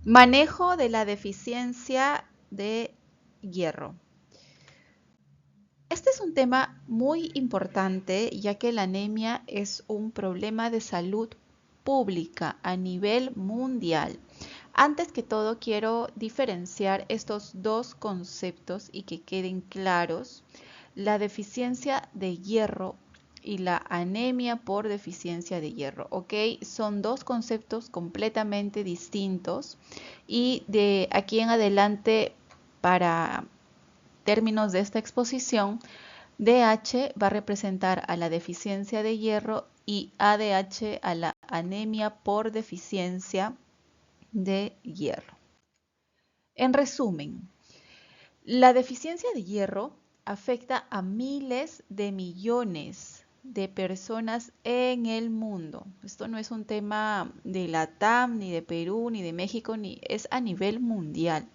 Manejo de la deficiencia de hierro. Este es un tema muy importante ya que la anemia es un problema de salud pública a nivel mundial. Antes que todo quiero diferenciar estos dos conceptos y que queden claros. La deficiencia de hierro y la anemia por deficiencia de hierro, ¿ok? Son dos conceptos completamente distintos y de aquí en adelante, para términos de esta exposición, DH va a representar a la deficiencia de hierro y ADH a la anemia por deficiencia de hierro. En resumen, la deficiencia de hierro afecta a miles de millones de personas en el mundo. Esto no es un tema de Latam, ni de Perú, ni de México, ni es a nivel mundial.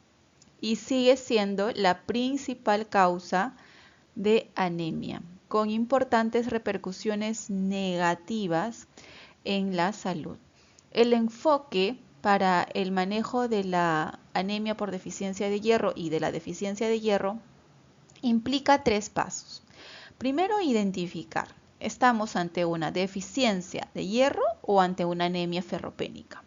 Y sigue siendo la principal causa de anemia, con importantes repercusiones negativas en la salud. El enfoque para el manejo de la anemia por deficiencia de hierro y de la deficiencia de hierro implica tres pasos. Primero, identificar. ¿Estamos ante una deficiencia de hierro o ante una anemia ferropénica?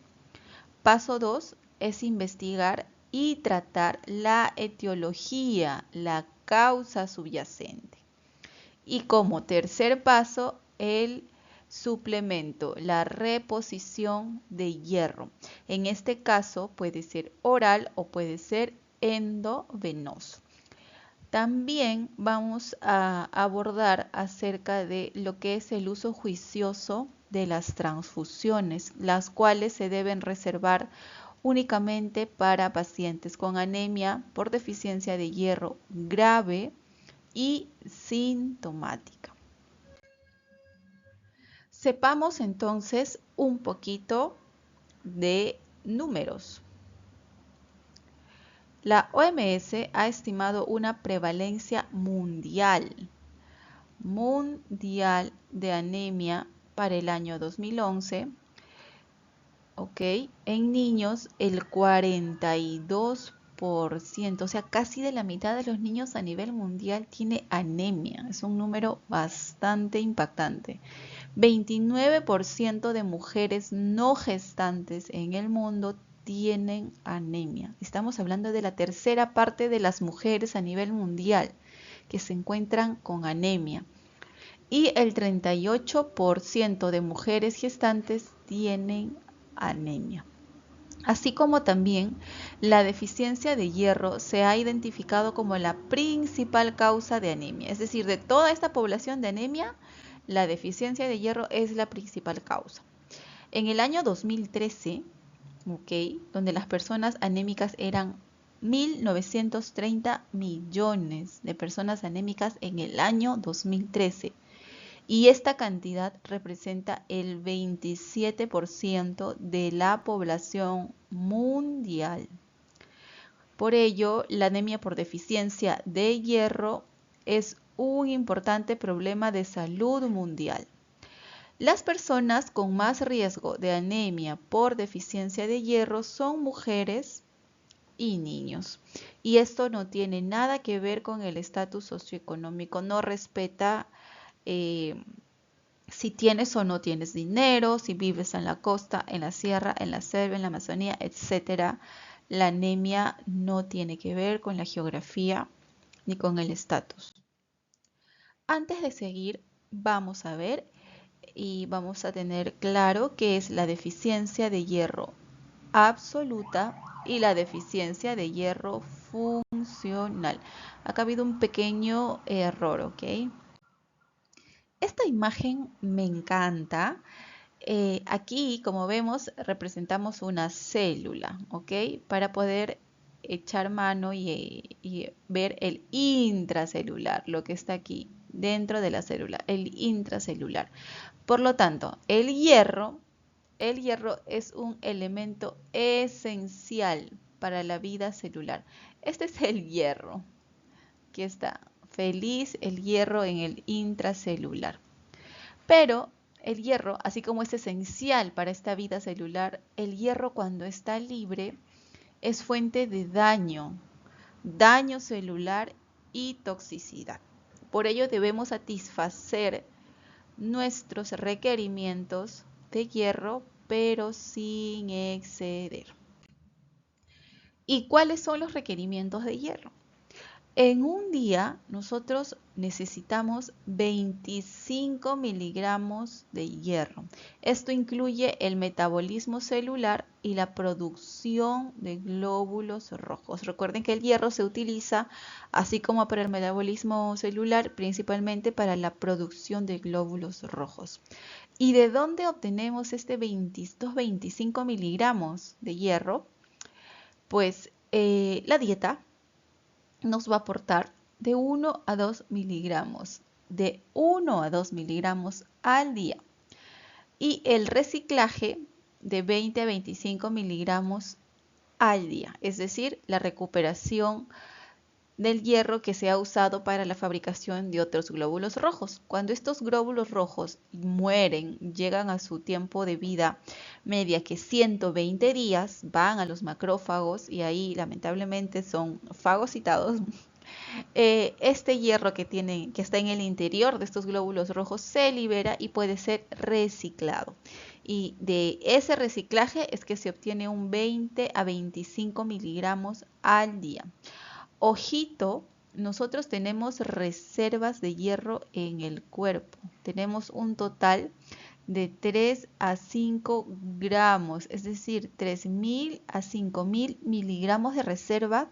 Paso 2 es investigar y tratar la etiología, la causa subyacente. Y como tercer paso, el suplemento, la reposición de hierro. En este caso puede ser oral o puede ser endovenoso. También vamos a abordar acerca de lo que es el uso juicioso de las transfusiones, las cuales se deben reservar únicamente para pacientes con anemia por deficiencia de hierro grave y sintomática. Sepamos entonces un poquito de números. La OMS ha estimado una prevalencia mundial de anemia para el año 2011, ¿ok? En niños el 42%, o sea, casi de la mitad de los niños a nivel mundial tiene anemia. Es un número bastante impactante. 29% de mujeres no gestantes en el mundo tienen anemia. Estamos hablando de la tercera parte de las mujeres a nivel mundial que se encuentran con anemia. Y el 38% de mujeres gestantes tienen anemia. Así como también la deficiencia de hierro se ha identificado como la principal causa de anemia. Es decir, de toda esta población de anemia, la deficiencia de hierro es la principal causa. En el año 2013, donde las personas anémicas eran 1.930 millones de personas anémicas en el año 2013. Y esta cantidad representa el 27% de la población mundial. Por ello, la anemia por deficiencia de hierro es un importante problema de salud mundial. Las personas con más riesgo de anemia por deficiencia de hierro son mujeres y niños. Y esto no tiene nada que ver con el estatus socioeconómico, no respeta si tienes o no tienes dinero, si vives en la costa, en la sierra, en la selva, en la Amazonía, etc. La anemia no tiene que ver con la geografía ni con el estatus. Antes de seguir, vamos a ver y vamos a tener claro qué es la deficiencia de hierro absoluta y la deficiencia de hierro funcional. Acá ha habido un pequeño error, ¿ok? Esta imagen me encanta. Aquí, como vemos, representamos una célula, ¿ok? Para poder echar mano y ver el intracelular, lo que está aquí dentro de la célula, el intracelular. Por lo tanto, el hierro es un elemento esencial para la vida celular. Este es el hierro, que está feliz, el hierro en el intracelular. Pero el hierro, así como es esencial para esta vida celular, el hierro cuando está libre es fuente de daño celular y toxicidad. Por ello debemos satisfacer nuestros requerimientos de hierro, pero sin exceder. ¿Y cuáles son los requerimientos de hierro? En un día nosotros necesitamos 25 miligramos de hierro. Esto incluye el metabolismo celular y la producción de glóbulos rojos. Recuerden que el hierro se utiliza, así como para el metabolismo celular, principalmente para la producción de glóbulos rojos. ¿Y de dónde obtenemos estos 25 miligramos de hierro? Pues la dieta nos va a aportar de 1 a 2 miligramos, de 1 a 2 miligramos al día. Y el reciclaje de 20 a 25 miligramos al día, es decir, la recuperación del hierro que se ha usado para la fabricación de otros glóbulos rojos. Cuando estos glóbulos rojos mueren, llegan a su tiempo de vida media, que 120 días, van a los macrófagos y ahí lamentablemente son fagocitados. Este hierro que está en el interior de estos glóbulos rojos se libera y puede ser reciclado. Y de ese reciclaje es que se obtiene un 20 a 25 miligramos al día. Ojito, nosotros tenemos reservas de hierro en el cuerpo. Tenemos un total de 3 a 5 gramos, es decir, 3.000 a 5.000 miligramos de reserva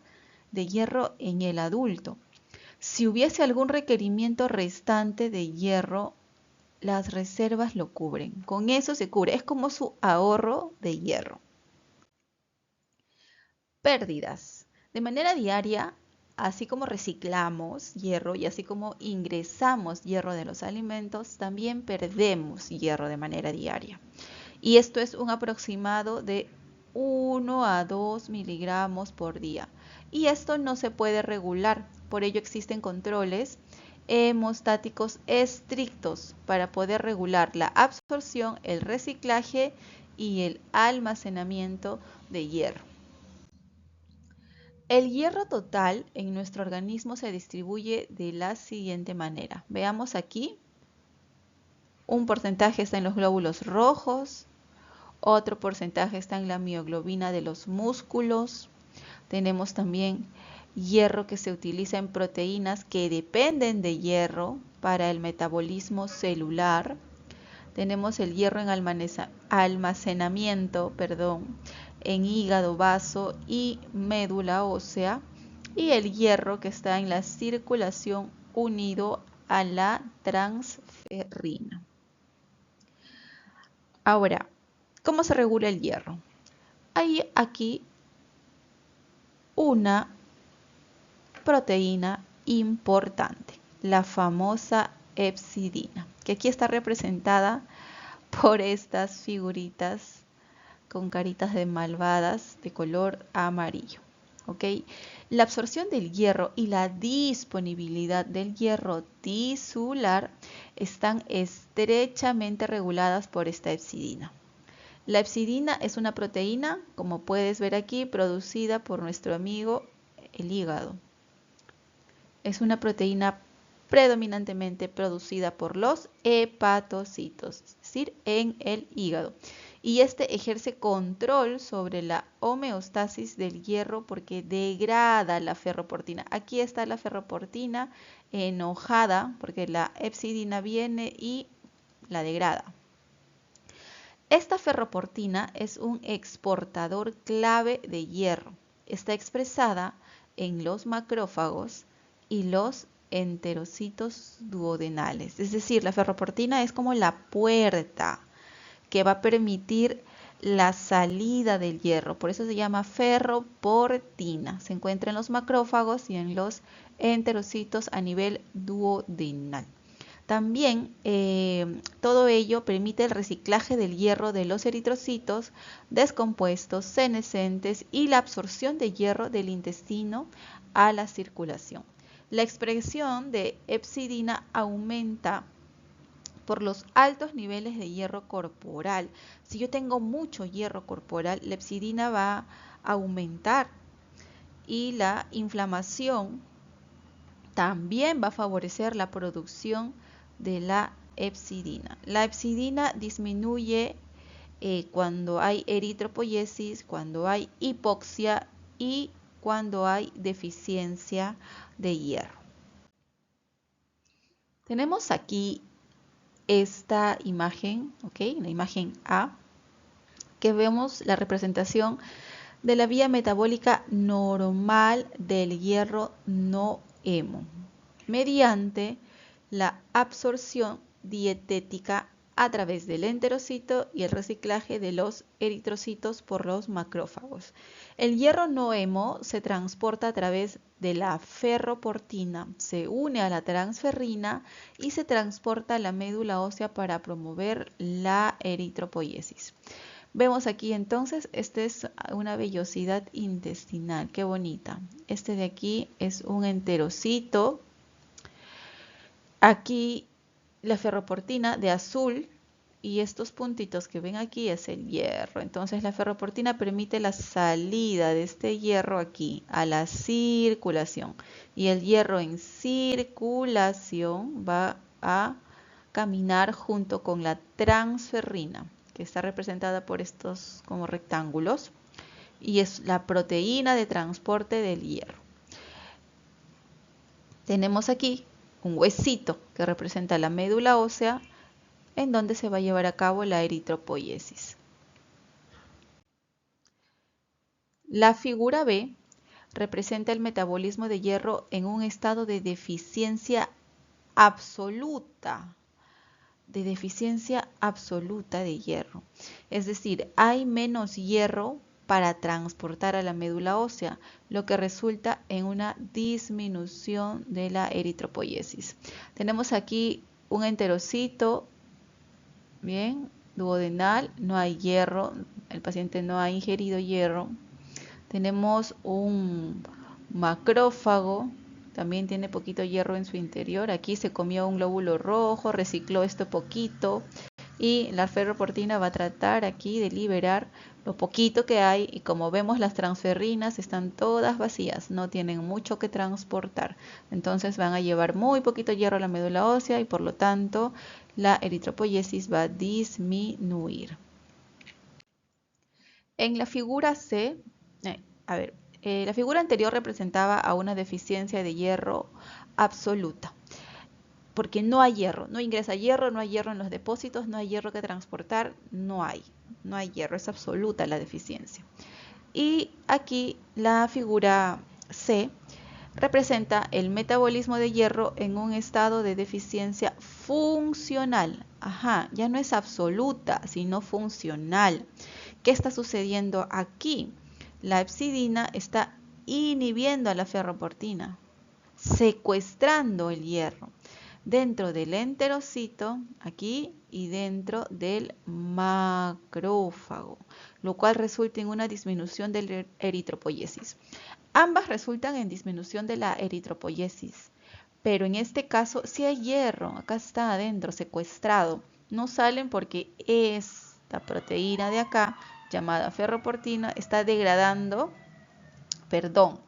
de hierro en el adulto. Si hubiese algún requerimiento restante de hierro, las reservas lo cubren. Con eso se cubre. Es como su ahorro de hierro. Pérdidas. De manera diaria, así como reciclamos hierro y así como ingresamos hierro de los alimentos, también perdemos hierro de manera diaria. Y esto es un aproximado de 1 a 2 miligramos por día. Y esto no se puede regular, por ello existen controles hemostáticos estrictos para poder regular la absorción, el reciclaje y el almacenamiento de hierro. El hierro total en nuestro organismo se distribuye de la siguiente manera. Veamos aquí, un porcentaje está en los glóbulos rojos, otro porcentaje está en la mioglobina de los músculos. Tenemos también hierro que se utiliza en proteínas que dependen de hierro para el metabolismo celular. Tenemos el hierro en almacenamiento, en hígado, vaso y médula ósea. Y el hierro que está en la circulación unido a la transferrina. Ahora, ¿cómo se regula el hierro? Hay aquí una proteína importante, la famosa hepcidina, que aquí está representada por estas figuritas con caritas de malvadas de color amarillo. ¿Ok? La absorción del hierro y la disponibilidad del hierro tisular están estrechamente reguladas por esta hepcidina. La hepcidina es una proteína, como puedes ver aquí, producida por nuestro amigo el hígado. Es una proteína predominantemente producida por los hepatocitos, es decir, en el hígado. Y este ejerce control sobre la homeostasis del hierro porque degrada la ferroportina. Aquí está la ferroportina enojada porque la hepcidina viene y la degrada. Esta ferroportina es un exportador clave de hierro. Está expresada en los macrófagos y los enterocitos duodenales. Es decir, la ferroportina es como la puerta que va a permitir la salida del hierro. Por eso se llama ferroportina. Se encuentra en los macrófagos y en los enterocitos a nivel duodenal. También todo ello permite el reciclaje del hierro de los eritrocitos descompuestos, senescentes y la absorción de hierro del intestino a la circulación. La expresión de hepcidina aumenta por los altos niveles de hierro corporal. Si yo tengo mucho hierro corporal, la hepcidina va a aumentar y la inflamación también va a favorecer la producción de la hepcidina. La hepcidina disminuye cuando hay eritropoyesis, cuando hay hipoxia y cuando hay deficiencia de hierro. Tenemos aquí esta imagen, ¿ok? La imagen A, que vemos la representación de la vía metabólica normal del hierro no hemo, mediante la absorción dietética a través del enterocito y el reciclaje de los eritrocitos por los macrófagos. El hierro no hemo se transporta a través de la ferroportina, se une a la transferrina y se transporta a la médula ósea para promover la eritropoyesis. Vemos aquí entonces, esta es una vellosidad intestinal, qué bonita. Este de aquí es un enterocito. Aquí la ferroportina de azul y estos puntitos que ven aquí es el hierro. Entonces la ferroportina permite la salida de este hierro aquí a la circulación. Y el hierro en circulación va a caminar junto con la transferrina, que está representada por estos como rectángulos, y es la proteína de transporte del hierro. Tenemos aquí un huesito que representa la médula ósea, en donde se va a llevar a cabo la eritropoyesis. La figura B representa el metabolismo de hierro en un estado de deficiencia absoluta. De deficiencia absoluta de hierro. Es decir, hay menos hierro para transportar a la médula ósea, lo que resulta en una disminución de la eritropoyesis. Tenemos aquí un enterocito, bien, duodenal, no hay hierro, el paciente no ha ingerido hierro. Tenemos un macrófago, también tiene poquito hierro en su interior. Aquí se comió un glóbulo rojo, recicló esto poquito y la ferroportina va a tratar aquí de liberar lo poquito que hay, y como vemos las transferrinas están todas vacías, no tienen mucho que transportar. Entonces van a llevar muy poquito hierro a la médula ósea y por lo tanto la eritropoyesis va a disminuir. En la figura C, la figura anterior representaba a una deficiencia de hierro absoluta, porque no hay hierro, no ingresa hierro, no hay hierro en los depósitos, no hay hierro que transportar, no hay hierro, es absoluta la deficiencia. Y aquí la figura C representa el metabolismo de hierro en un estado de deficiencia funcional. Ya no es absoluta, sino funcional. ¿Qué está sucediendo aquí? La hepcidina está inhibiendo a la ferroportina, secuestrando el hierro dentro del enterocito, aquí, y dentro del macrófago, lo cual resulta en una disminución de la eritropoyesis. Ambas resultan en disminución de la eritropoyesis, pero en este caso sí hay hierro, acá está adentro, secuestrado. No salen porque esta proteína de acá, llamada ferroportina, está degradando,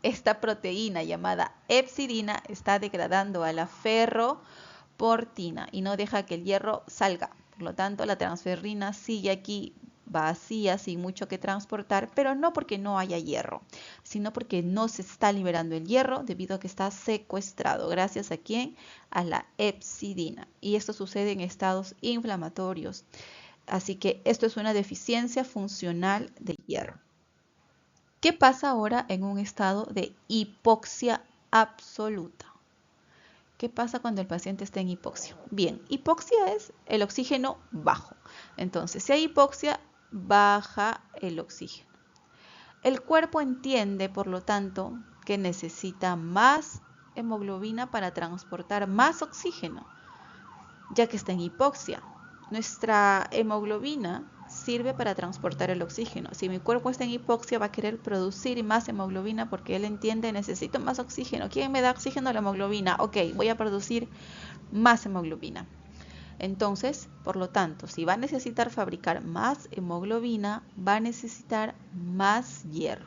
esta proteína llamada hepcidina está degradando a la ferroportina y no deja que el hierro salga. Por lo tanto, la transferrina sigue aquí vacía, sin mucho que transportar, pero no porque no haya hierro, sino porque no se está liberando el hierro debido a que está secuestrado. ¿Gracias a quién? A la hepcidina. Y esto sucede en estados inflamatorios. Así que esto es una deficiencia funcional de hierro. ¿Qué pasa ahora en un estado de hipoxia absoluta? ¿Qué pasa cuando el paciente está en hipoxia? Bien, hipoxia es el oxígeno bajo. Entonces, si hay hipoxia, baja el oxígeno. El cuerpo entiende, por lo tanto, que necesita más hemoglobina para transportar más oxígeno, ya que está en hipoxia. Nuestra hemoglobina sirve para transportar el oxígeno. Si mi cuerpo está en hipoxia, va a querer producir más hemoglobina porque él entiende, necesito más oxígeno. ¿Quién me da oxígeno? La hemoglobina. Ok, voy a producir más hemoglobina. Entonces, por lo tanto, si va a necesitar fabricar más hemoglobina, va a necesitar más hierro.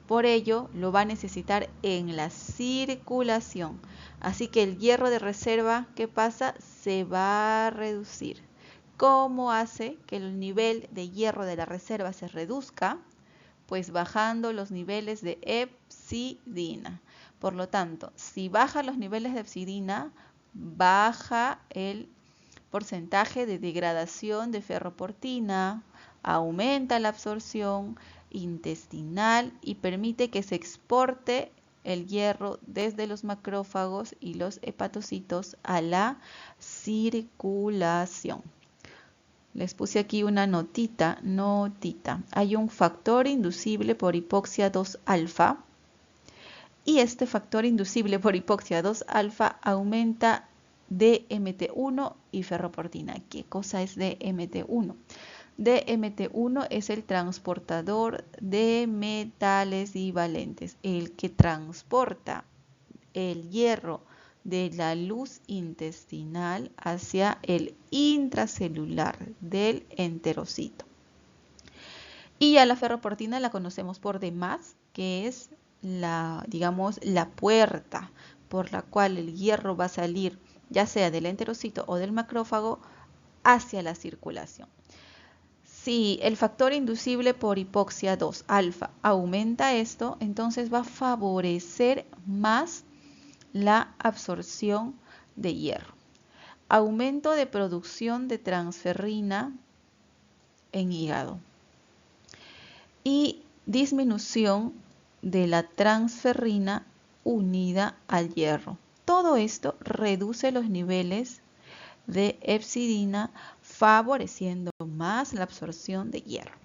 Por ello, lo va a necesitar en la circulación. Así que el hierro de reserva, ¿qué pasa? Se va a reducir. ¿Cómo hace que el nivel de hierro de la reserva se reduzca? Pues bajando los niveles de hepcidina. Por lo tanto, si baja los niveles de hepcidina, baja el porcentaje de degradación de ferroportina, aumenta la absorción intestinal y permite que se exporte el hierro desde los macrófagos y los hepatocitos a la circulación. Les puse aquí una notita. Hay un factor inducible por hipoxia 2 alfa y este factor inducible por hipoxia 2 alfa aumenta DMT1 y ferroportina. ¿Qué cosa es DMT1? DMT1 es el transportador de metales divalentes, el que transporta el hierro de la luz intestinal hacia el intracelular del enterocito. Y a la ferroportina la conocemos por demás, que es la puerta por la cual el hierro va a salir, ya sea del enterocito o del macrófago, hacia la circulación. Si el factor inducible por hipoxia 2 alfa aumenta esto, entonces va a favorecer más la absorción de hierro. Aumento de producción de transferrina en hígado y disminución de la transferrina unida al hierro. Todo esto reduce los niveles de hepcidina, favoreciendo más la absorción de hierro.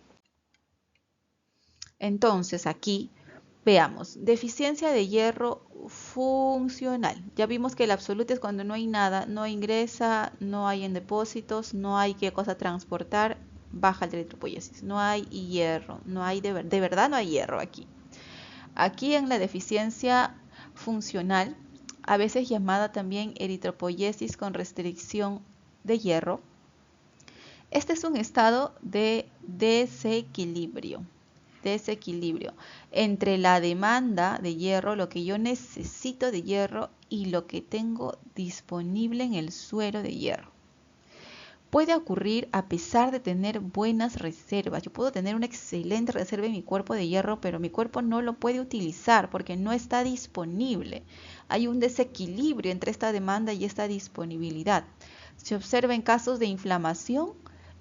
Entonces aquí veamos, deficiencia de hierro funcional. Ya vimos que el absoluto es cuando no hay nada, no ingresa, no hay en depósitos, no hay qué cosa transportar, baja la eritropoyesis. No hay hierro, no hay de verdad no hay hierro aquí. Aquí en la deficiencia funcional, a veces llamada también eritropoyesis con restricción de hierro, este es un estado de desequilibrio entre la demanda de hierro, lo que yo necesito de hierro y lo que tengo disponible en el suero de hierro. Puede ocurrir a pesar de tener buenas reservas. Yo puedo tener una excelente reserva en mi cuerpo de hierro, pero mi cuerpo no lo puede utilizar porque no está disponible. Hay un desequilibrio entre esta demanda y esta disponibilidad. Se observa en casos de inflamación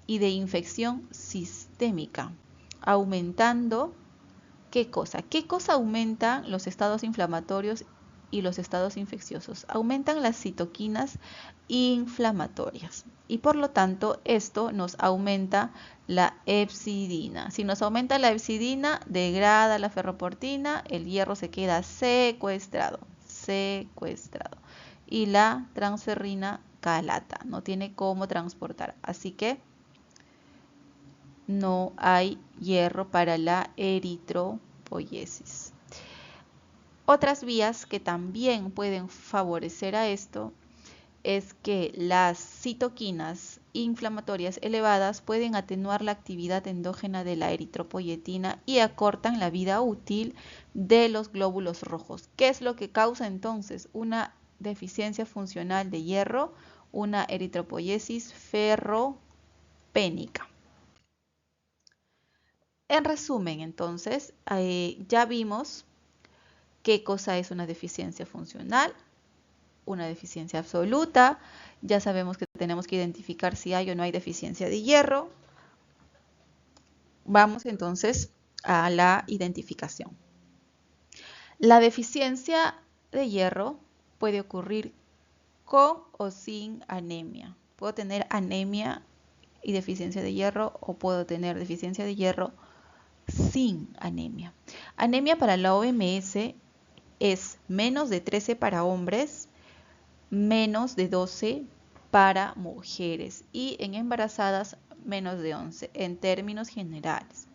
y de infección sistémica, aumentando ¿qué cosa? ¿Qué cosa aumentan los estados inflamatorios y los estados infecciosos? Aumentan las citoquinas inflamatorias y por lo tanto esto nos aumenta la hepcidina. Si nos aumenta la hepcidina, degrada la ferroportina, el hierro se queda secuestrado y la transferrina calata, no tiene cómo transportar, así que no hay hierro para la eritropoyesis. Otras vías que también pueden favorecer a esto es que las citoquinas inflamatorias elevadas pueden atenuar la actividad endógena de la eritropoyetina y acortan la vida útil de los glóbulos rojos. ¿Qué es lo que causa entonces una deficiencia funcional de hierro? Una eritropoyesis ferropénica. En resumen, entonces, ya vimos qué cosa es una deficiencia funcional, una deficiencia absoluta. Ya sabemos que tenemos que identificar si hay o no hay deficiencia de hierro. Vamos entonces a la identificación. La deficiencia de hierro puede ocurrir con o sin anemia. Puedo tener anemia y deficiencia de hierro o puedo tener deficiencia de hierro sin anemia. Anemia para la OMS es menos de 13 para hombres, menos de 12 para mujeres y en embarazadas menos de 11 en términos generales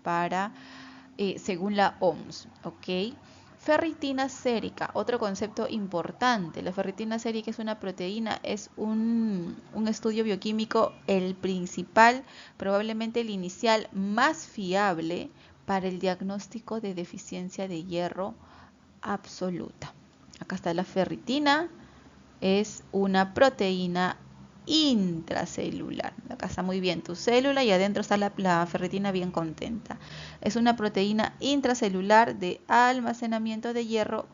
según la OMS, ¿ok? Ferritina sérica, otro concepto importante. La ferritina sérica es una proteína, es un estudio bioquímico, el principal, probablemente el inicial más fiable para el diagnóstico de deficiencia de hierro absoluta. Acá está la ferritina, es una proteína intracelular. Acá está muy bien tu célula y adentro está la ferritina bien contenta. Es una proteína intracelular de almacenamiento de hierro,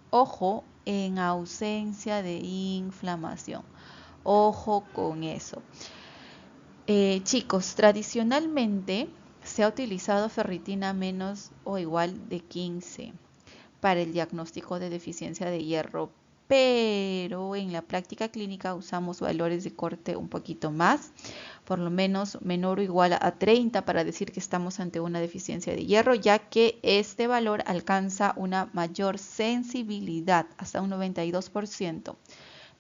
ojo, en ausencia de inflamación. Ojo con eso. Chicos, tradicionalmente se ha utilizado ferritina menos o igual de 15 para el diagnóstico de deficiencia de hierro, pero en la práctica clínica usamos valores de corte un poquito más, por lo menos menor o igual a 30 para decir que estamos ante una deficiencia de hierro, ya que este valor alcanza una mayor sensibilidad, hasta un 92%,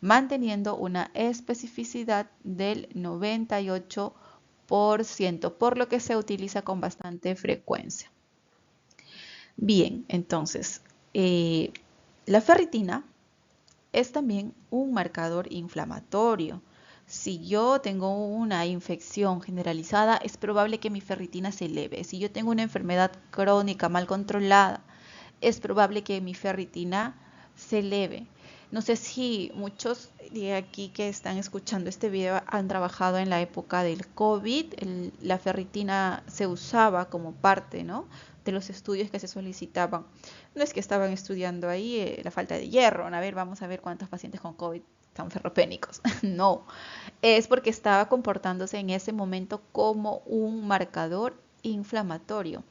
manteniendo una especificidad del 98%, por lo que se utiliza con bastante frecuencia. Bien, entonces, la ferritina es también un marcador inflamatorio. Si yo tengo una infección generalizada, es probable que mi ferritina se eleve. Si yo tengo una enfermedad crónica mal controlada, es probable que mi ferritina se eleve. No sé si muchos de aquí que están escuchando este video han trabajado en la época del COVID. La ferritina se usaba como parte, ¿no?, de los estudios que se solicitaban. No es que estaban estudiando ahí la falta de hierro. A ver, vamos a ver cuántos pacientes con COVID están ferropénicos. No, es porque estaba comportándose en ese momento como un marcador inflamatorio.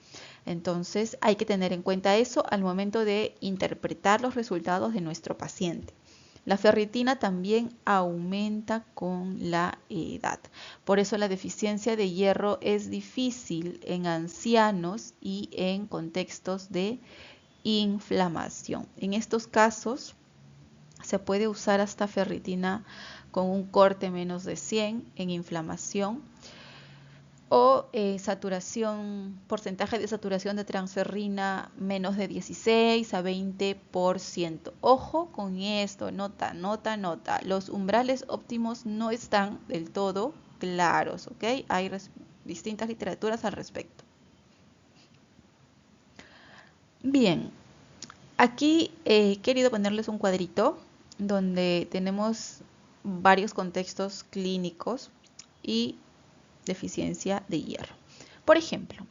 Entonces hay que tener en cuenta eso al momento de interpretar los resultados de nuestro paciente. La ferritina también aumenta con la edad. Por eso la deficiencia de hierro es difícil en ancianos y en contextos de inflamación. En estos casos se puede usar hasta ferritina con un corte menos de 100 en inflamación, o porcentaje de saturación de transferrina menos de 16 a 20%. Ojo con esto, nota. Los umbrales óptimos no están del todo claros, ¿ok? Hay distintas literaturas al respecto. Bien, aquí he querido ponerles un cuadrito donde tenemos varios contextos clínicos y deficiencia de hierro. Por ejemplo,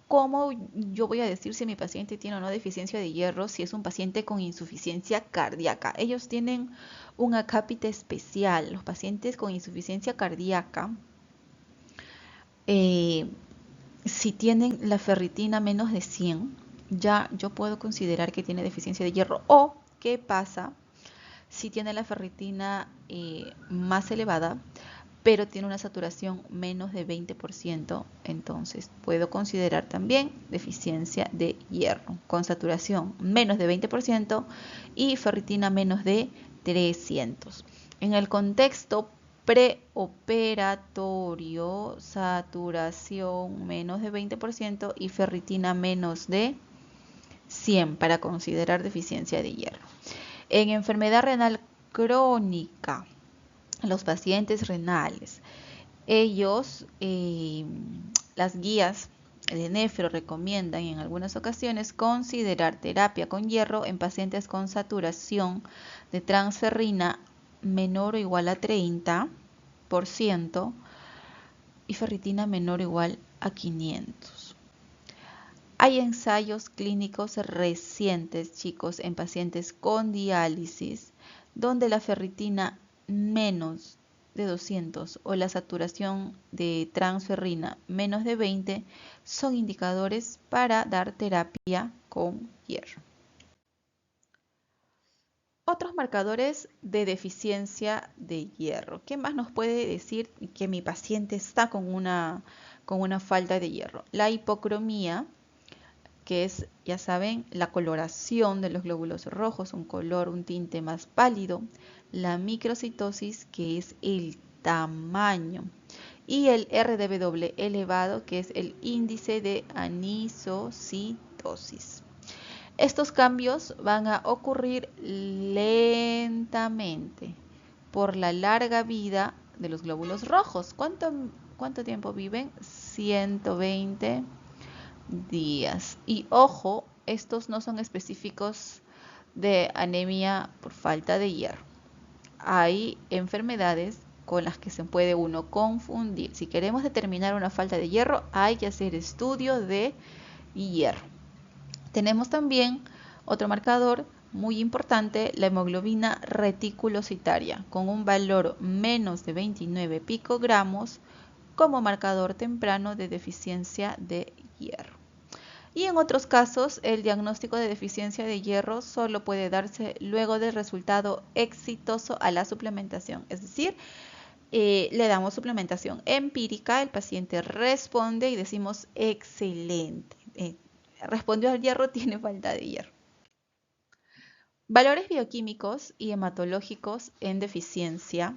¿cómo yo voy a decir si mi paciente tiene o no deficiencia de hierro si es un paciente con insuficiencia cardíaca? Ellos tienen un acápite especial. Los pacientes con insuficiencia cardíaca, si tienen la ferritina menos de 100, ya yo puedo considerar que tiene deficiencia de hierro. ¿O qué pasa si tiene la ferritina más elevada, pero tiene una saturación menos de 20%? Entonces puedo considerar también deficiencia de hierro con saturación menos de 20% y ferritina menos de 300. En el contexto preoperatorio, saturación menos de 20% y ferritina menos de 100 para considerar deficiencia de hierro. En enfermedad renal crónica, los pacientes renales, ellos, las guías de nefro recomiendan en algunas ocasiones considerar terapia con hierro en pacientes con saturación de transferrina menor o igual a 30% y ferritina menor o igual a 500. Hay ensayos clínicos recientes, chicos, en pacientes con diálisis, donde la ferritina menos de 200 o la saturación de transferrina menos de 20 son indicadores para dar terapia con hierro. Otros marcadores de deficiencia de hierro. ¿Qué más nos puede decir que mi paciente está con una falta de hierro? La hipocromía, que es, ya saben, la coloración de los glóbulos rojos, un tinte más pálido. La microcitosis, que es el tamaño. Y el RDW elevado, que es el índice de anisocitosis. Estos cambios van a ocurrir lentamente por la larga vida de los glóbulos rojos. ¿Cuánto tiempo viven? 120 días. Y ojo, estos no son específicos de anemia por falta de hierro. Hay enfermedades con las que se puede uno confundir. Si queremos determinar una falta de hierro, hay que hacer estudio de hierro. Tenemos también otro marcador muy importante, la hemoglobina reticulocitaria, con un valor menos de 29 picogramos como marcador temprano de deficiencia de hierro. Y en otros casos, el diagnóstico de deficiencia de hierro solo puede darse luego del resultado exitoso a la suplementación. Es decir, le damos suplementación empírica, el paciente responde y decimos excelente. Respondió al hierro, tiene falta de hierro. Valores bioquímicos y hematológicos en deficiencia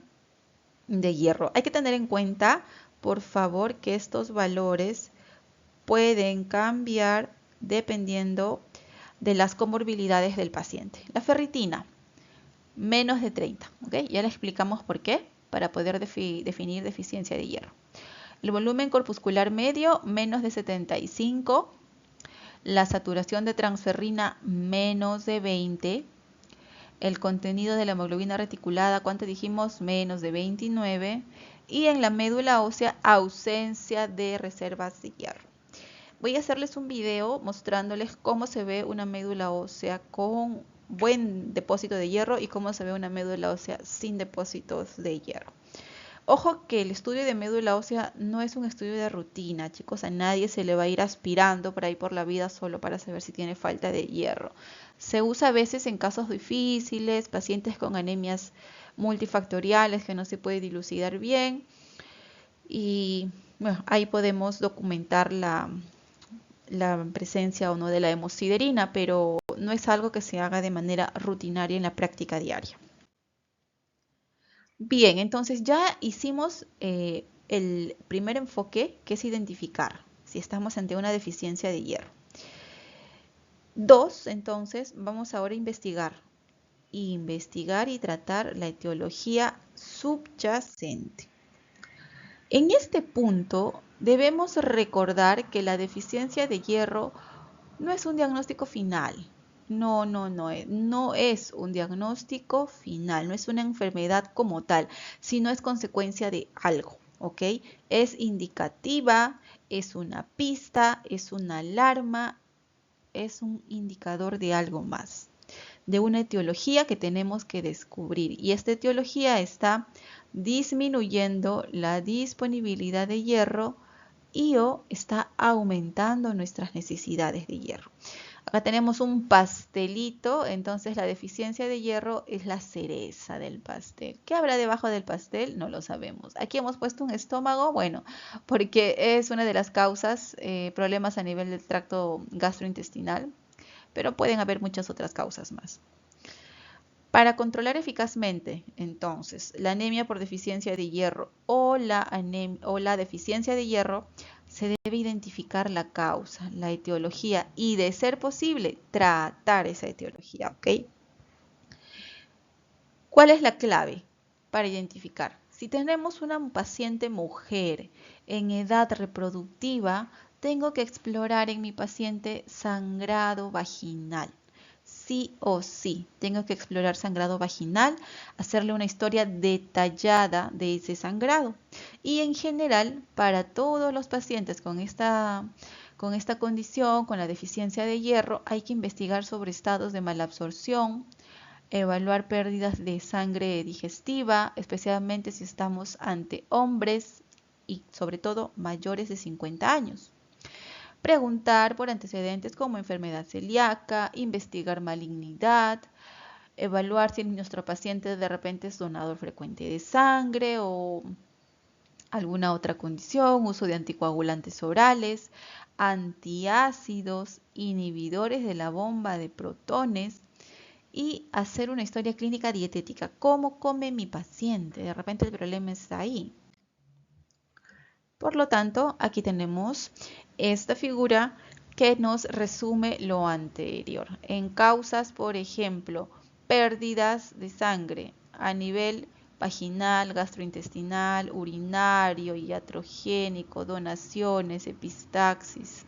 de hierro. Hay que tener en cuenta, por favor, que estos valores pueden cambiar dependiendo de las comorbilidades del paciente. La ferritina, menos de 30, ¿ok? Ya le explicamos por qué, para poder definir deficiencia de hierro. El volumen corpuscular medio, menos de 75. La saturación de transferrina, menos de 20. El contenido de la hemoglobina reticulada, ¿cuánto dijimos? Menos de 29. Y en la médula ósea, ausencia de reservas de hierro. Voy a hacerles un video mostrándoles cómo se ve una médula ósea con buen depósito de hierro y cómo se ve una médula ósea sin depósitos de hierro. Ojo que el estudio de médula ósea no es un estudio de rutina, chicos. A nadie se le va a ir aspirando por ahí por la vida solo para saber si tiene falta de hierro. Se usa a veces en casos difíciles, pacientes con anemias multifactoriales que no se puede dilucidar bien. Y bueno, ahí podemos documentar la presencia o no de la hemosiderina, pero no es algo que se haga de manera rutinaria en la práctica diaria. Bien, entonces ya hicimos el primer enfoque, que es identificar si estamos ante una deficiencia de hierro. 2, entonces, vamos ahora a investigar y tratar la etiología subyacente. En este punto debemos recordar que la deficiencia de hierro no es un diagnóstico final. No es un diagnóstico final, no es una enfermedad como tal, sino es consecuencia de algo, ¿ok? Es indicativa, es una pista, es una alarma, es un indicador de algo más, de una etiología que tenemos que descubrir. Y esta etiología está disminuyendo la disponibilidad de hierro y o está aumentando nuestras necesidades de hierro. Acá tenemos un pastelito, entonces la deficiencia de hierro es la cereza del pastel. ¿Qué habrá debajo del pastel? No lo sabemos. Aquí hemos puesto un estómago, bueno, porque es una de las causas, problemas a nivel del tracto gastrointestinal, pero pueden haber muchas otras causas más. Para controlar eficazmente, entonces, la anemia por deficiencia de hierro o la deficiencia de hierro, se debe identificar la causa, la etiología y, de ser posible, tratar esa etiología, ¿ok? ¿Cuál es la clave para identificar? Si tenemos una paciente mujer en edad reproductiva, tengo que explorar en mi paciente sangrado vaginal. Sí o sí, tengo que explorar sangrado vaginal, hacerle una historia detallada de ese sangrado. Y en general, para todos los pacientes con esta condición, con la deficiencia de hierro, hay que investigar sobre estados de malabsorción, evaluar pérdidas de sangre digestiva, especialmente si estamos ante hombres y sobre todo mayores de 50 años. Preguntar por antecedentes como enfermedad celíaca, investigar malignidad, evaluar si nuestro paciente de repente es donador frecuente de sangre o alguna otra condición, uso de anticoagulantes orales, antiácidos, inhibidores de la bomba de protones y hacer una historia clínica dietética. ¿Cómo come mi paciente? De repente el problema está ahí. Por lo tanto, aquí tenemos esta figura que nos resume lo anterior. En causas, por ejemplo, pérdidas de sangre a nivel vaginal, gastrointestinal, urinario, iatrogénico, donaciones, epistaxis.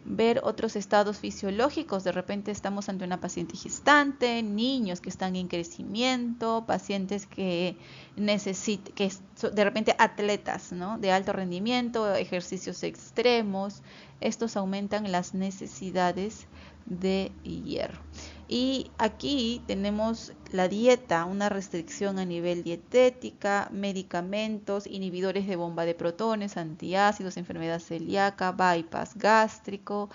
Ver otros estados fisiológicos, de repente estamos ante una paciente gestante, niños que están en crecimiento, pacientes que necesitan, que de repente atletas, ¿no?, de alto rendimiento, ejercicios extremos. Estos aumentan las necesidades de hierro. Y aquí tenemos la dieta, una restricción a nivel dietética, medicamentos, inhibidores de bomba de protones, antiácidos, enfermedad celíaca, bypass gástrico.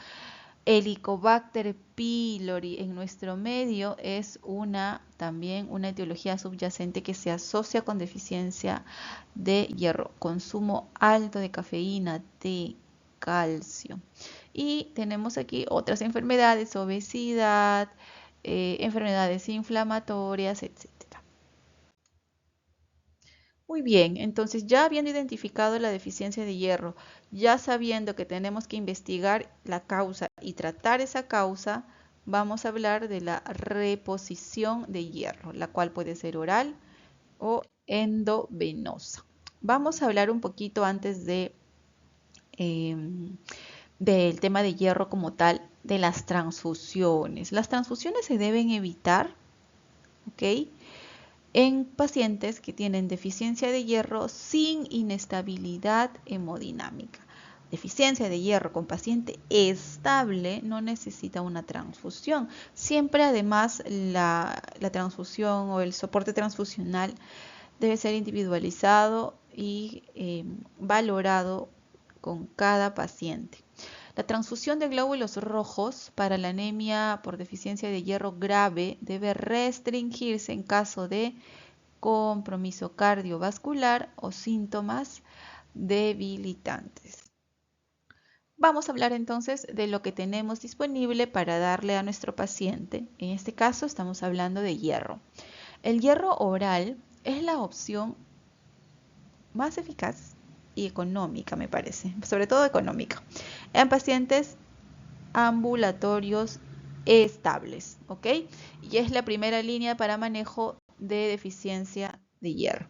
Helicobacter pylori en nuestro medio es también una etiología subyacente que se asocia con deficiencia de hierro, consumo alto de cafeína, té, calcio. Y tenemos aquí otras enfermedades, obesidad, enfermedades inflamatorias, etcétera. Muy bien, entonces ya habiendo identificado la deficiencia de hierro, ya sabiendo que tenemos que investigar la causa y tratar esa causa, vamos a hablar de la reposición de hierro, la cual puede ser oral o endovenosa. Vamos a hablar un poquito antes del tema de hierro como tal, de las transfusiones. Las transfusiones se deben evitar, ¿ok?, en pacientes que tienen deficiencia de hierro sin inestabilidad hemodinámica. Deficiencia de hierro con paciente estable no necesita una transfusión. Siempre además la transfusión o el soporte transfusional debe ser individualizado y valorado con cada paciente. La transfusión de glóbulos rojos para la anemia por deficiencia de hierro grave debe restringirse en caso de compromiso cardiovascular o síntomas debilitantes. Vamos a hablar entonces de lo que tenemos disponible para darle a nuestro paciente. En este caso estamos hablando de hierro. El hierro oral es la opción más eficaz y económica, me parece, sobre todo económica, en pacientes ambulatorios estables, ¿ok? Y es la primera línea para manejo de deficiencia de hierro.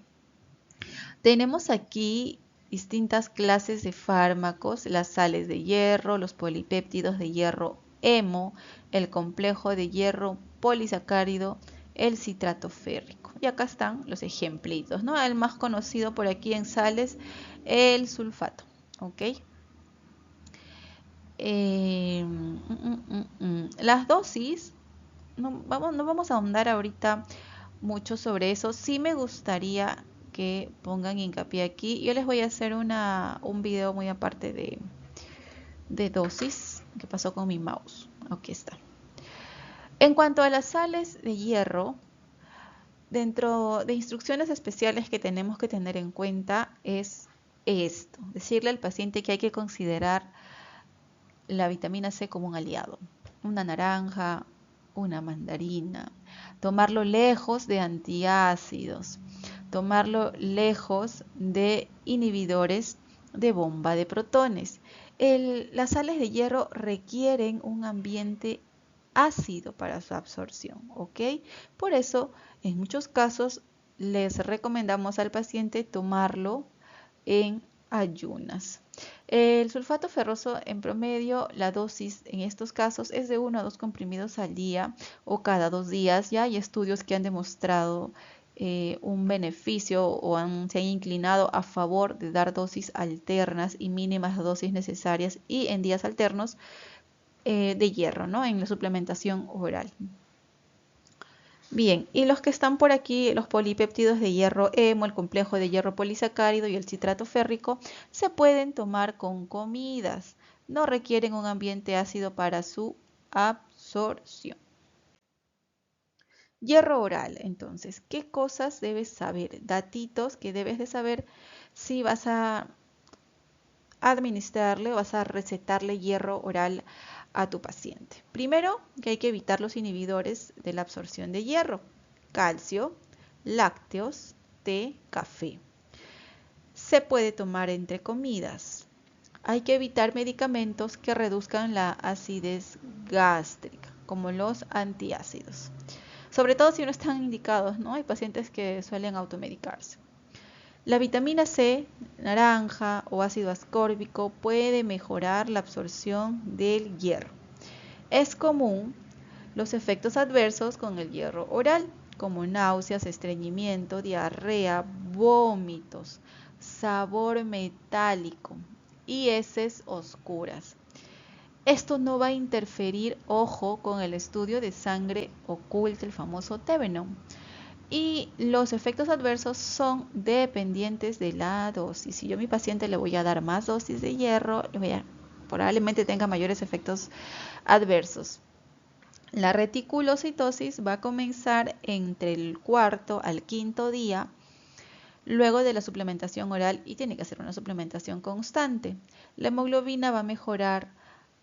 Tenemos aquí distintas clases de fármacos, las sales de hierro, los polipéptidos de hierro hemo, el complejo de hierro polisacárido, el citrato férrico. Y acá están los ejemplitos, ¿no? El más conocido por aquí en sales, el sulfato, ¿ok? Las dosis, no vamos a ahondar ahorita mucho sobre eso. Sí me gustaría que pongan hincapié aquí. Yo les voy a hacer un video muy aparte de dosis. ¿Qué pasó con mi mouse? Aquí está. En cuanto a las sales de hierro, dentro de instrucciones especiales que tenemos que tener en cuenta es esto: decirle al paciente que hay que considerar la vitamina C como un aliado. Una naranja, una mandarina. Tomarlo lejos de antiácidos. Tomarlo lejos de inhibidores de bomba de protones. Las sales de hierro requieren un ambiente ácido para su absorción, ¿ok? Por eso, en muchos casos, les recomendamos al paciente tomarlo en ayunas. El sulfato ferroso, en promedio, la dosis en estos casos es de 1 a 2 comprimidos al día o cada 2 días. Ya hay estudios que han demostrado un beneficio o se han inclinado a favor de dar dosis alternas y mínimas dosis necesarias y en días alternos de hierro, ¿no?, en la suplementación oral. Bien, y los que están por aquí, los polipéptidos de hierro hemo, el complejo de hierro polisacárido y el citrato férrico, se pueden tomar con comidas. No requieren un ambiente ácido para su absorción. Hierro oral, entonces, ¿qué cosas debes saber? Datitos que debes de saber si vas a administrarle o vas a recetarle hierro oral a tu paciente. Primero, que hay que evitar los inhibidores de la absorción de hierro: calcio, lácteos, té, café. Se puede tomar entre comidas. hay que evitar medicamentos que reduzcan la acidez gástrica, como los antiácidos. Sobre todo si no están indicados, ¿no? Hay pacientes que suelen automedicarse. La vitamina C, naranja o ácido ascórbico puede mejorar la absorción del hierro. Es común los efectos adversos con el hierro oral, como náuseas, estreñimiento, diarrea, vómitos, sabor metálico y heces oscuras. Esto no va a interferir, ojo, con el estudio de sangre oculta, el famoso Tevenon. Y los efectos adversos son dependientes de la dosis. Si yo a mi paciente le voy a dar más dosis de hierro, probablemente tenga mayores efectos adversos. La reticulocitosis va a comenzar entre el cuarto al quinto día luego de la suplementación oral y tiene que ser una suplementación constante. La hemoglobina va a mejorar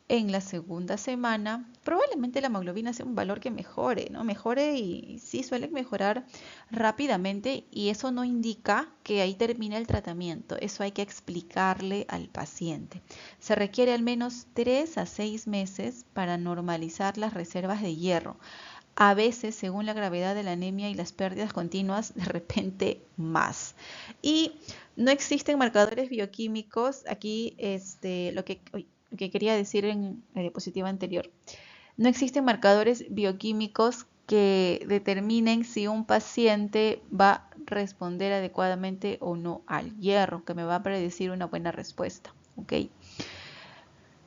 en la segunda semana. Probablemente la hemoglobina sea un valor que mejore, ¿no? Mejore y sí suele mejorar rápidamente y eso no indica que ahí termine el tratamiento. Eso hay que explicarle al paciente. Se requiere al menos 3 a 6 meses para normalizar las reservas de hierro. A veces, según la gravedad de la anemia y las pérdidas continuas, de repente más. Y no existen marcadores bioquímicos. Aquí lo que quería decir en la diapositiva anterior. No existen marcadores bioquímicos que determinen si un paciente va a responder adecuadamente o no al hierro, que me va a predecir una buena respuesta. ¿Ok?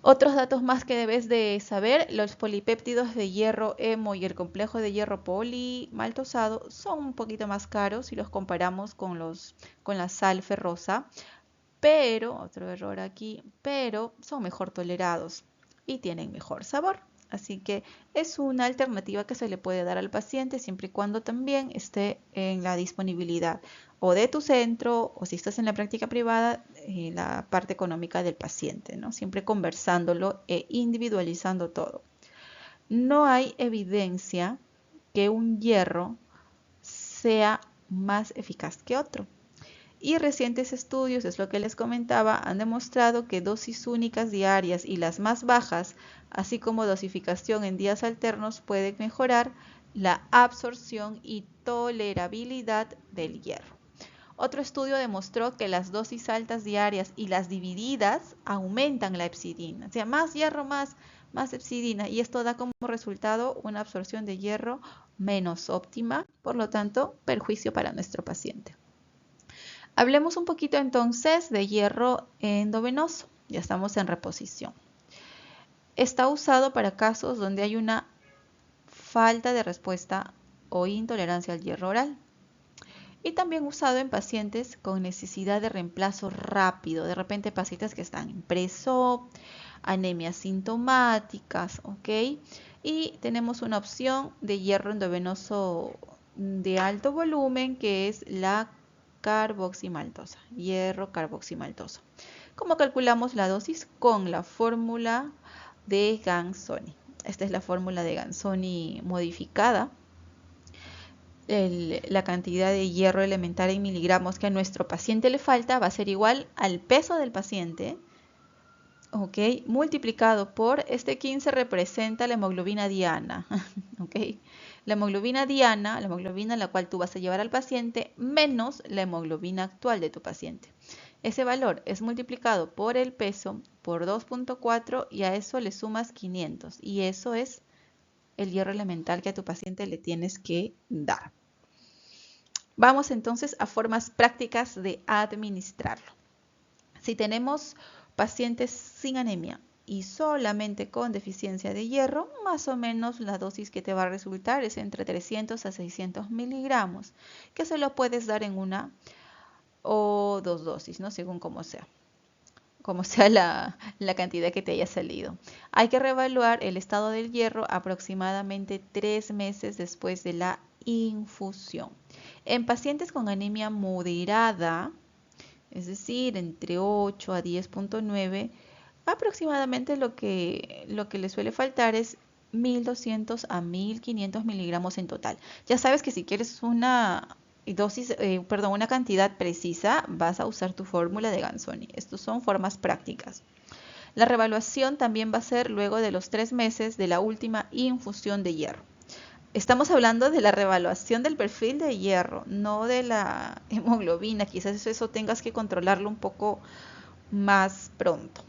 Otros datos más que debes de saber, los polipéptidos de hierro hemo y el complejo de hierro polimaltosado son un poquito más caros si los comparamos con la sal ferrosa, pero, otro error aquí, pero son mejor tolerados y tienen mejor sabor. Así que es una alternativa que se le puede dar al paciente siempre y cuando también esté en la disponibilidad o de tu centro o si estás en la práctica privada, la parte económica del paciente, ¿no? Siempre conversándolo e individualizando todo. No hay evidencia que un hierro sea más eficaz que otro. Y recientes estudios, es lo que les comentaba, han demostrado que dosis únicas diarias y las más bajas, así como dosificación en días alternos, pueden mejorar la absorción y tolerabilidad del hierro. Otro estudio demostró que las dosis altas diarias y las divididas aumentan la hepcidina. O sea, más hierro, más hepcidina. Y esto da como resultado una absorción de hierro menos óptima, por lo tanto, perjuicio para nuestro paciente. Hablemos un poquito entonces de hierro endovenoso. Ya estamos en reposición. Está usado para casos donde hay una falta de respuesta o intolerancia al hierro oral. Y también usado en pacientes con necesidad de reemplazo rápido. De repente pacientes que están en pre-SOP, anemias sintomáticas, ¿ok? Y tenemos una opción de hierro endovenoso de alto volumen que es la carboximaltosa, hierro carboximaltoso. ¿Cómo calculamos la dosis? Con la fórmula de Gansoni. Esta es la fórmula de Gansoni modificada. La cantidad de hierro elemental en miligramos que a nuestro paciente le falta va a ser igual al peso del paciente, ¿ok? Multiplicado por este 15 representa la hemoglobina diana, ¿ok? La hemoglobina diana, la hemoglobina a la cual tú vas a llevar al paciente, menos la hemoglobina actual de tu paciente. Ese valor es multiplicado por el peso, por 2.4 y a eso le sumas 500. Y eso es el hierro elemental que a tu paciente le tienes que dar. Vamos entonces a formas prácticas de administrarlo. Si tenemos pacientes sin anemia y solamente con deficiencia de hierro, más o menos la dosis que te va a resultar es entre 300 a 600 miligramos, que se lo puedes dar en una o dos dosis, ¿no? Según como sea la cantidad que te haya salido. Hay que reevaluar el estado del hierro aproximadamente 3 meses después de la infusión. En pacientes con anemia moderada, es decir, entre 8 a 10.9, aproximadamente lo que le suele faltar es 1200 a 1500 miligramos en total. Ya sabes que si quieres una una cantidad precisa, vas a usar tu fórmula de Ganzoni. Estas son formas prácticas. La reevaluación también va a ser luego de los 3 meses de la última infusión de hierro. Estamos hablando de la reevaluación del perfil de hierro, no de la hemoglobina. Quizás eso tengas que controlarlo un poco más pronto.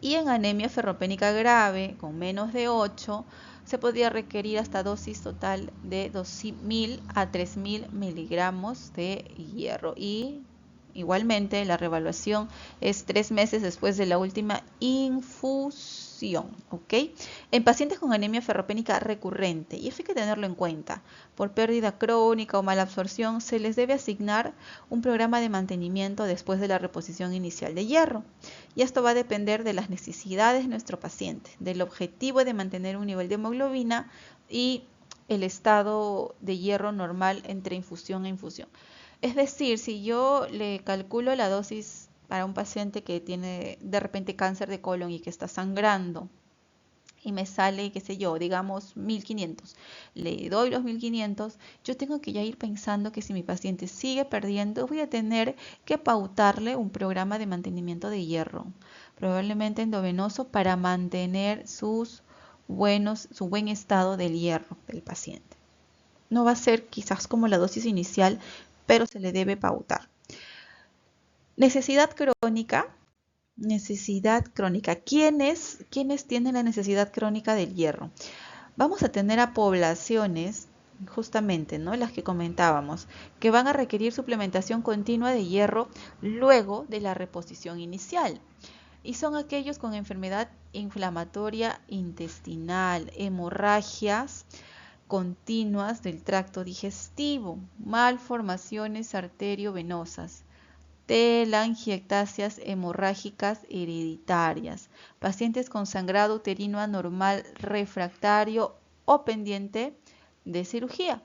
Y en anemia ferropénica grave, con menos de 8, se podría requerir hasta dosis total de 2.000 a 3.000 miligramos de hierro. Y igualmente la reevaluación es 3 meses después de la última infusión, ¿ok? En pacientes con anemia ferropénica recurrente, y eso hay que tenerlo en cuenta, por pérdida crónica o mala absorción, se les debe asignar un programa de mantenimiento después de la reposición inicial de hierro. Y esto va a depender de las necesidades de nuestro paciente, del objetivo de mantener un nivel de hemoglobina y el estado de hierro normal entre infusión e infusión. Es decir, si yo le calculo la dosis para un paciente que tiene de repente cáncer de colon y que está sangrando y me sale, qué sé yo, digamos 1500, le doy los 1500, yo tengo que ya ir pensando que si mi paciente sigue perdiendo, voy a tener que pautarle un programa de mantenimiento de hierro, probablemente endovenoso, para mantener su buen estado del hierro del paciente. No va a ser quizás como la dosis inicial, pero se le debe pautar. Necesidad crónica. Necesidad crónica. ¿Quiénes tienen la necesidad crónica del hierro? Vamos a tener a poblaciones, justamente, ¿no? Las que comentábamos, que van a requerir suplementación continua de hierro luego de la reposición inicial. Y son aquellos con enfermedad inflamatoria intestinal, hemorragias continuas del tracto digestivo, malformaciones arteriovenosas, telangiectasias hemorrágicas hereditarias, pacientes con sangrado uterino anormal refractario o pendiente de cirugía,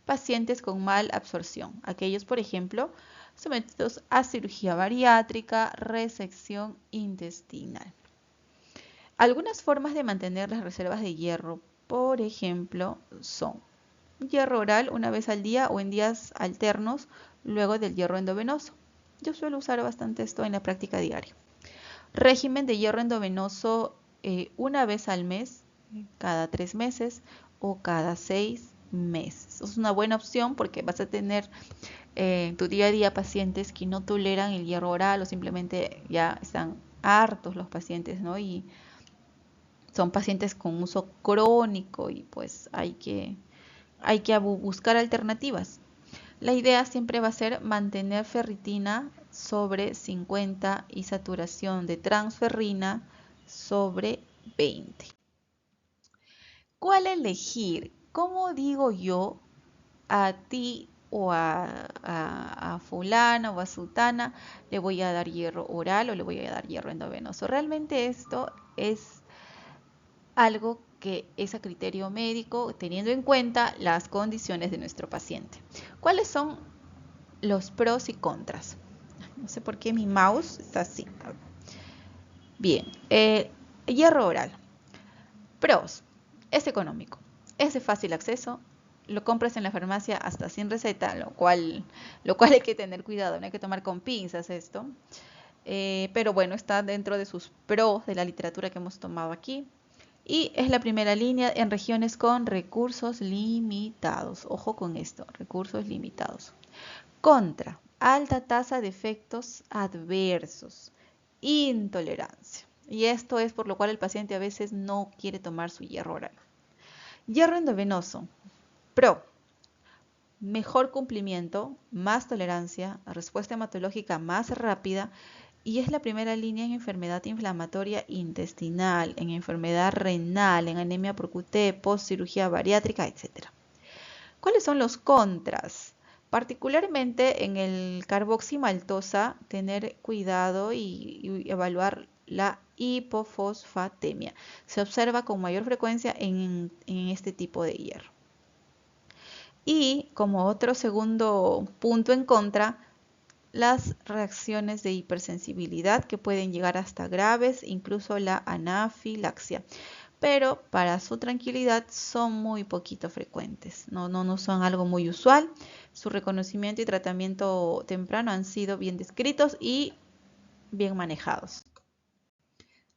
pacientes con mal absorción, aquellos, por ejemplo, sometidos a cirugía bariátrica, resección intestinal. Algunas formas de mantener las reservas de hierro, por ejemplo, son hierro oral una vez al día o en días alternos luego del hierro endovenoso. Yo suelo usar bastante esto en la práctica diaria. Régimen de hierro endovenoso una vez al mes, cada 3 meses o cada 6 meses. Es una buena opción porque vas a tener en tu día a día pacientes que no toleran el hierro oral o simplemente ya están hartos los pacientes, ¿no? Y son pacientes con uso crónico y pues hay que buscar alternativas. La idea siempre va a ser mantener ferritina sobre 50 y saturación de transferrina sobre 20. ¿Cuál elegir? ¿Cómo digo yo a ti o a fulana o a sultana le voy a dar hierro oral o le voy a dar hierro endovenoso? Realmente esto es algo que es a criterio médico, teniendo en cuenta las condiciones de nuestro paciente. ¿Cuáles son los pros y contras? No sé por qué mi mouse está así. Bien, hierro oral. Pros: es económico, es de fácil acceso, lo compras en la farmacia hasta sin receta, lo cual hay que tener cuidado, no hay que tomar con pinzas esto. Pero bueno, está dentro de sus pros de la literatura que hemos tomado aquí. Y es la primera línea en regiones con recursos limitados. Ojo con esto, recursos limitados. Contra: alta tasa de efectos adversos, intolerancia. Y esto es por lo cual el paciente a veces no quiere tomar su hierro oral. Hierro endovenoso. Pro: mejor cumplimiento, más tolerancia, respuesta hematológica más rápida, y es la primera línea en enfermedad inflamatoria intestinal, en enfermedad renal, en anemia por QT, postcirugía bariátrica, etc. ¿Cuáles son los contras? Particularmente en el carboximaltosa, tener cuidado y evaluar la hipofosfatemia. Se observa con mayor frecuencia en este tipo de hierro. Y como otro segundo punto en contra, las reacciones de hipersensibilidad que pueden llegar hasta graves, incluso la anafilaxia. pero para su tranquilidad son muy poquito frecuentes, no son algo muy usual. Su reconocimiento y tratamiento temprano han sido bien descritos y bien manejados.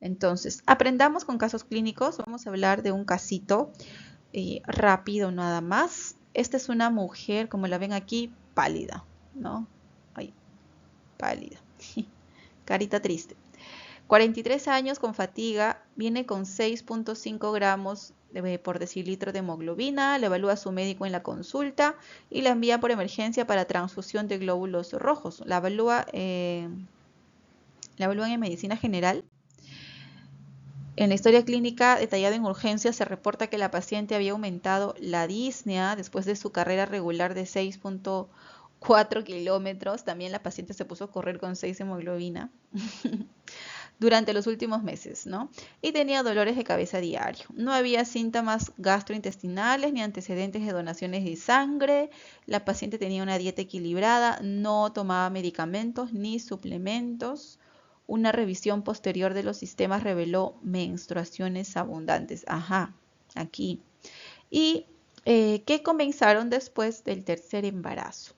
Entonces, aprendamos con casos clínicos. Vamos a hablar de un casito rápido nada más. Esta es una mujer, como la ven aquí, pálida, ¿no? Ay, pálida. Carita triste. 43 años con fatiga, viene con 6.5 gramos por decilitro de hemoglobina, le evalúa su médico en la consulta y la envía por emergencia para transfusión de glóbulos rojos. La evalúan en medicina general. En la historia clínica detallada en urgencia se reporta que la paciente había aumentado la disnea después de su carrera regular de 6.4 kilómetros. También la paciente se puso a correr con 6 hemoglobina durante los últimos meses, ¿no? Y tenía dolores de cabeza diario. No había síntomas gastrointestinales ni antecedentes de donaciones de sangre. La paciente tenía una dieta equilibrada, no tomaba medicamentos ni suplementos. Una revisión posterior de los sistemas reveló menstruaciones abundantes. Ajá, aquí. Y que comenzaron después del tercer embarazo,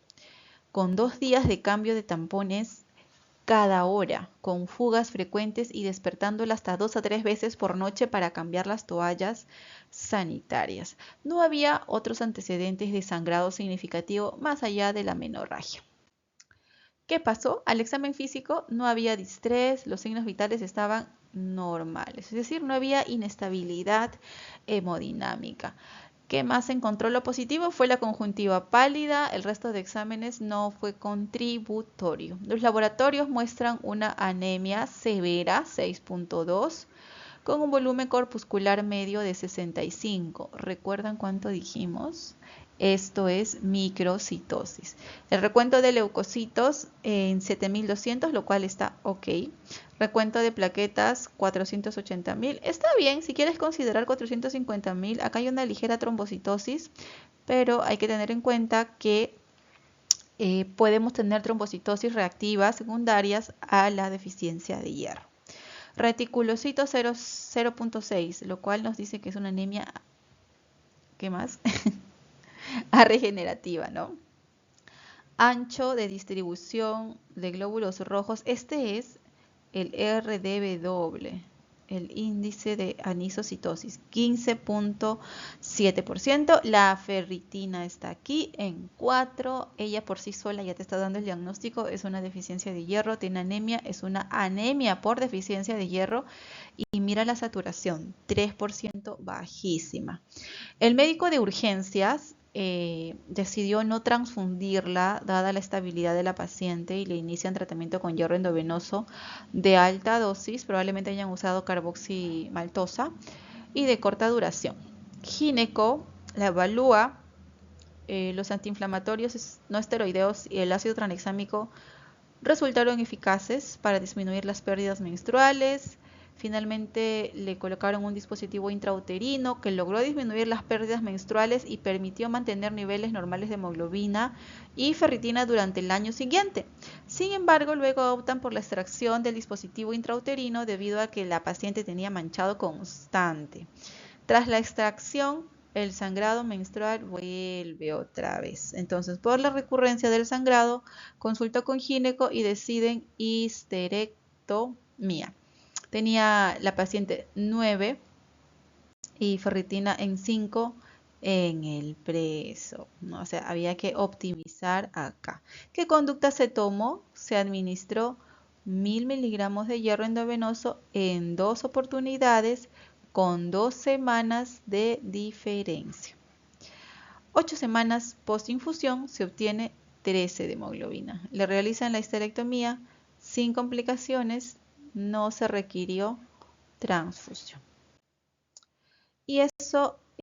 con 2 días de cambio de tampones cada hora, con fugas frecuentes y despertándola hasta 2 a 3 veces por noche para cambiar las toallas sanitarias. No había otros antecedentes de sangrado significativo más allá de la menorragia. ¿Qué pasó? Al examen físico no había distrés, los signos vitales estaban normales, es decir, no había inestabilidad hemodinámica. ¿Qué más se encontró? Lo positivo fue la conjuntiva pálida, el resto de exámenes no fue contributorio. Los laboratorios muestran una anemia severa, 6.2, con un volumen corpuscular medio de 65. ¿Recuerdan cuánto dijimos? Esto es microcitosis. El recuento de leucocitos en 7200, lo cual está ok. Recuento de plaquetas 480.000. Está bien, si quieres considerar 450.000, acá hay una ligera trombocitosis, pero hay que tener en cuenta que podemos tener trombocitosis reactivas secundarias a la deficiencia de hierro. Reticulocitos 0.6, lo cual nos dice que es una anemia, ¿qué más? regenerativa, ¿no? Ancho de distribución de glóbulos rojos. Este es el RDW, el índice de anisocitosis, 15.7%. La ferritina está aquí en 4. Ella por sí sola ya te está dando el diagnóstico. Es una deficiencia de hierro, tiene anemia, es una anemia por deficiencia de hierro. Y mira la saturación, 3%, bajísima. El médico de urgencias decidió no transfundirla dada la estabilidad de la paciente y le inician tratamiento con hierro endovenoso de alta dosis, probablemente hayan usado carboximaltosa y de corta duración. Gineco la evalúa, los antiinflamatorios no esteroideos y el ácido tranexámico resultaron eficaces para disminuir las pérdidas menstruales. Finalmente le colocaron un dispositivo intrauterino que logró disminuir las pérdidas menstruales y permitió mantener niveles normales de hemoglobina y ferritina durante el año siguiente. Sin embargo, luego optan por la extracción del dispositivo intrauterino debido a que la paciente tenía manchado constante. Tras la extracción, el sangrado menstrual vuelve otra vez. Entonces, por la recurrencia del sangrado, consultó con gineco y deciden histerectomía. Tenía la paciente 9 y ferritina en 5 en el preso, ¿no? O sea, había que optimizar acá. ¿Qué conducta se tomó? Se administró 1000 miligramos de hierro endovenoso en 2 oportunidades con 2 semanas de diferencia. 8 semanas post-infusión se obtiene 13 de hemoglobina. Le realizan la histerectomía sin complicaciones, no se requirió transfusión. Y eso